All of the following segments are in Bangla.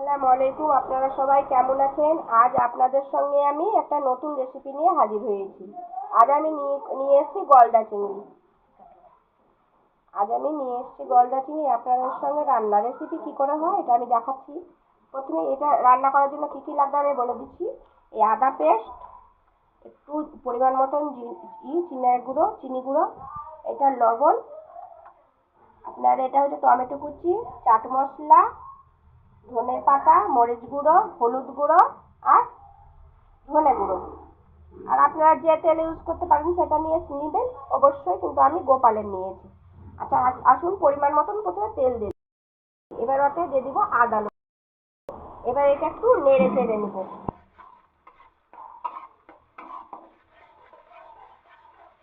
আসসালামু আলাইকুম। আপনারা সবাই কেমন আছেন? আজ আপনাদের সঙ্গে আমি একটা নতুন রেসিপি নিয়ে হাজির হয়েছি। আজ আমি নিয়ে এসেছি গলদা চিংড়ি। আপনাদের সঙ্গে রান্না রেসিপি কি করে হয় এটা আমি দেখাচ্ছি। প্রথমে এটা রান্না করার জন্য কি কি লাগবে আমি বলে দিচ্ছি। এই আদা পেস্ট, একটু পরিমাণ মতন চিনি গুঁড়ো, এটা লবণ, আপনার এটা হচ্ছে টমেটো কুচি, চাট মশলা, ধনে পাতা, মরিচ গুঁড়ো, হলুদ গুঁড়ো আর ধনে গুঁড়ো। আর আপনারা যে তেল ইউজ করতে পারেন সেটা নেবেন অবশ্যই, কিন্তু আমি গোপালের নিয়েছি। আচ্ছা, আসুন পরিমাণ মতন প্রথমে তেল দিই। এবার ওতে দিয়ে দিব আদা। এবার এটা একটু নেড়ে চেড়ে নিব।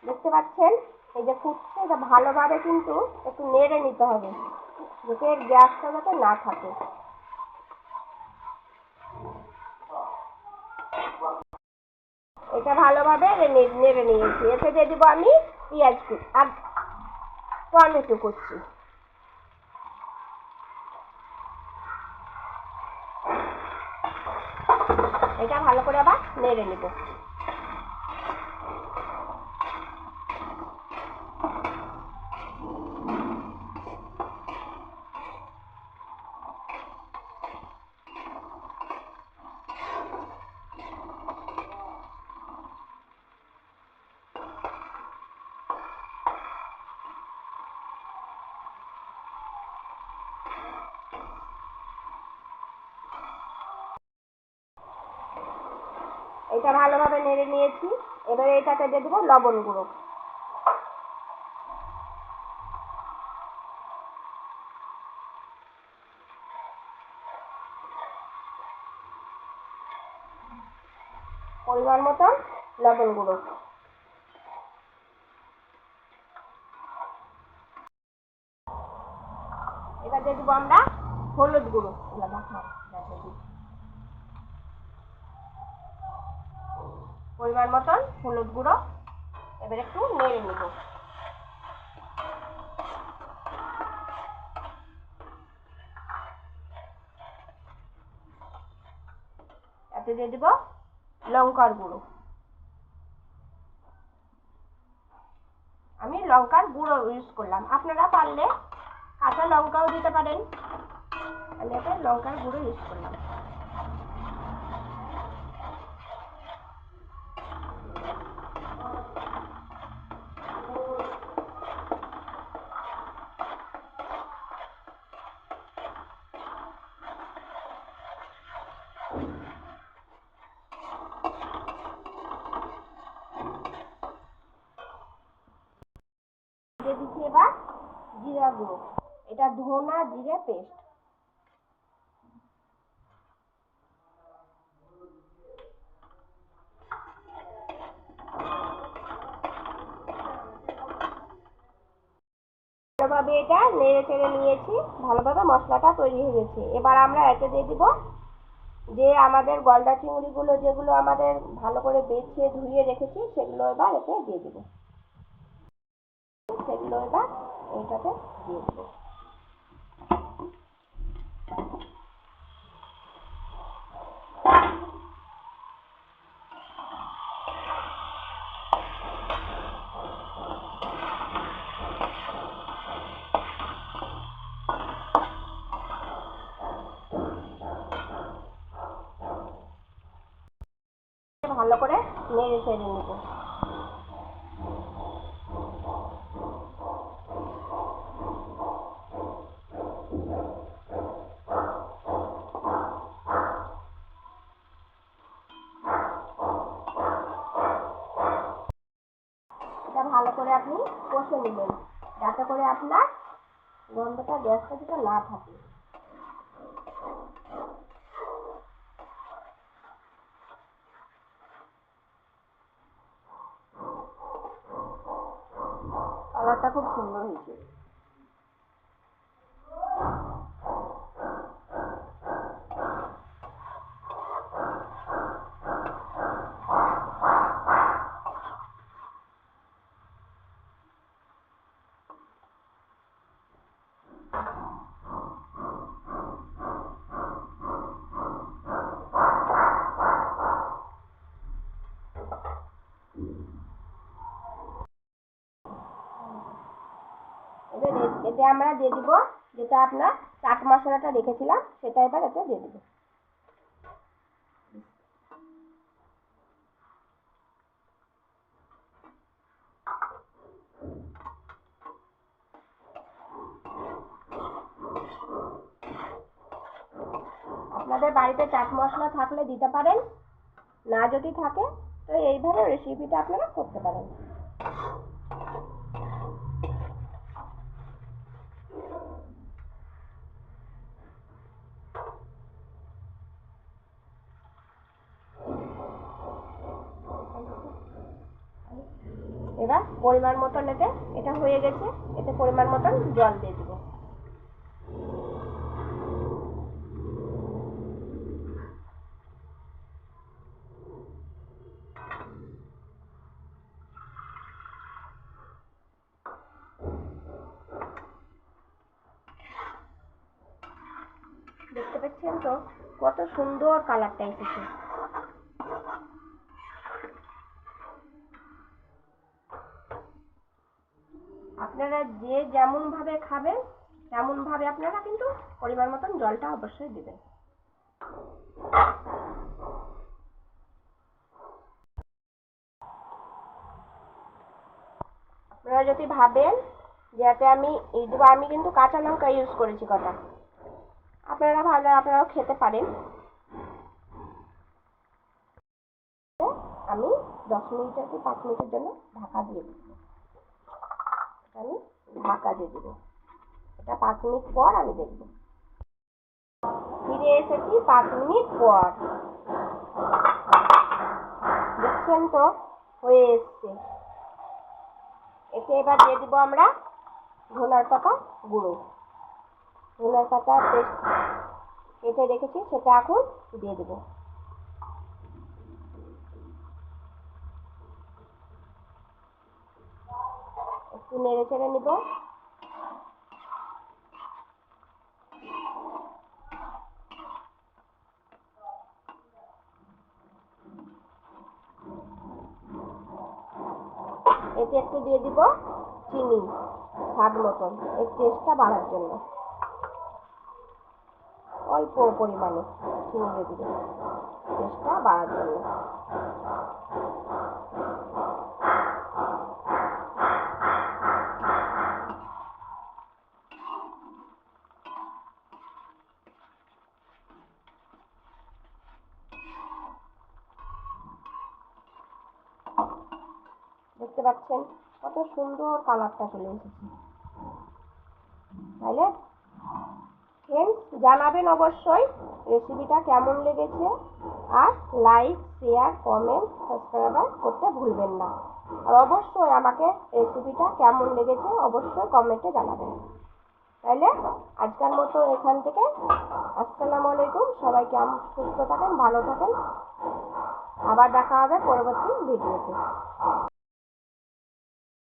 দেখতে পাচ্ছেন এই যে ফুটছে, এটা ভালোভাবে কিন্তু একটু নেড়ে নিতে হবে যাতে গ্যাসটা যাতে না থাকে। এটা ভালোভাবে নেড়ে নিয়েছি। এতে দিয়ে দিব আমি পেঁয়াজ কুচি আর টমেটো কুচি। এটা ভালো করে আবার নেড়ে নিব। এটা ভালোভাবে নেড়ে নিয়েছি। এবারে এটাতে দিয়ে দেবো লবণ গুঁড়ো। পরিমাণ মতন লবণ গুঁড়ো। এবার দিয়ে দেবো আমরা হলুদ গুঁড়ো। পরিমাণ মতন হলুদ গুঁড়ো। এবার একটু নেড়ে নিব। এতে দিয়ে দেবো লঙ্কার গুঁড়ো। আমি লঙ্কার গুঁড়ো ইউজ করলাম, আপনারা পারলে কাঁচা লঙ্কাও দিতে পারেন। আমি এতে লঙ্কার গুঁড়ো ইউজ করলাম। দিয়ে দিচ্ছি এবার জিরা গুঁড়ো। এটা ধনা জিরে পেস্ট। ভালোভাবে এটা নেড়ে চেড়ে নিয়েছি। ভালোভাবে মশলাটা তৈরি হয়ে গেছে। এবার আমরা এতে দিয়ে দিব যে আমাদের গলদা চিংড়িগুলো, যেগুলো আমাদের ভালো করে বেছে ধুয়ে রেখেছি, সেগুলো এবার এতে দিয়ে দিব। এইটাতে দিয়ে দিব। ভালো করে নেড়ে চেড়ে নেব। এটা ভালো করে আপনি কষে নেবেন যাতে করে আপনার গন্ধটা গ্যাসটা যাতে না থাকে। কালারটা খুব সুন্দর হয়েছে। এতে আমরা দিয়ে দিব যেটা আপনার চাট মশলাটা রেখেছিলাম, সেটা এবার এতে দিয়ে দিব। আপনাদের বাড়িতে চাট মশলা থাকলে দিতে পারেন, না যদি থাকে তো এইভাবে রেসিপিটা আপনারা করতে পারেন। এবার পরিমাণ মতন এটা হয়ে গেছে, এতে পরিমাণ মতন জল দিয়ে দিব। দেখতে পাচ্ছেন তো কত সুন্দর কালারটা এসেছে। আপনারা যে যেমন ভাবে খাবেন তেমন ভাবে আপনারা কিন্তু পরিমাণ মতন জলটা অবশ্যই দিবেন। আপনারা যদি ভাবেন যাতে আমি এই দেবো, আমি কিন্তু কাঁচা লঙ্কা ইউজ করেছি কটা, আপনারা ভাবলে আপনারাও খেতে পারেন। আমি 10 মিনিট কি 5 মিনিটের জন্য ঢাকা দিয়ে দিব। আমি ঢাকা দিয়ে দিব, এটা 5 মিনিট পর আমি দেখব। ফিরে এসেছি 5 মিনিট পর, দেখছেন তো হয়ে এসছে। এতে এবার দিয়ে দিব আমরা ধনিয়ার পাতা গুঁড়ো। ধনিয়ার পাতা পেস্ট কেটে রেখেছি সেটা এখন দিয়ে দেব। একটু নেড়ে চেড়ে নিব। এতে একটু দিয়ে দিব চিনি স্বাদ মতন, এর টেস্টটা বাড়ার জন্য অল্প পরিমাণে চিনি দিয়ে দিব টেস্টটা বাড়ার জন্য। দেখতে পাচ্ছেন কত সুন্দর কালারটা চলে এসেছে। তাহলে ফ্রেন্ডস জানাবেন অবশ্যই রেসিপিটা কেমন লেগেছে, আর লাইক শেয়ার কমেন্ট সাবস্ক্রাইব করতে ভুলবেন না। আর অবশ্যই আমাকে রেসিপিটা কেমন লেগেছে অবশ্যই কমেন্টে জানাবেন। তাহলে আজকের মতো এখান থেকে আসসালামু আলাইকুম। সবাইকে সুস্থ থাকেন, ভালো থাকেন, আবার দেখা হবে পরবর্তী ভিডিওতে।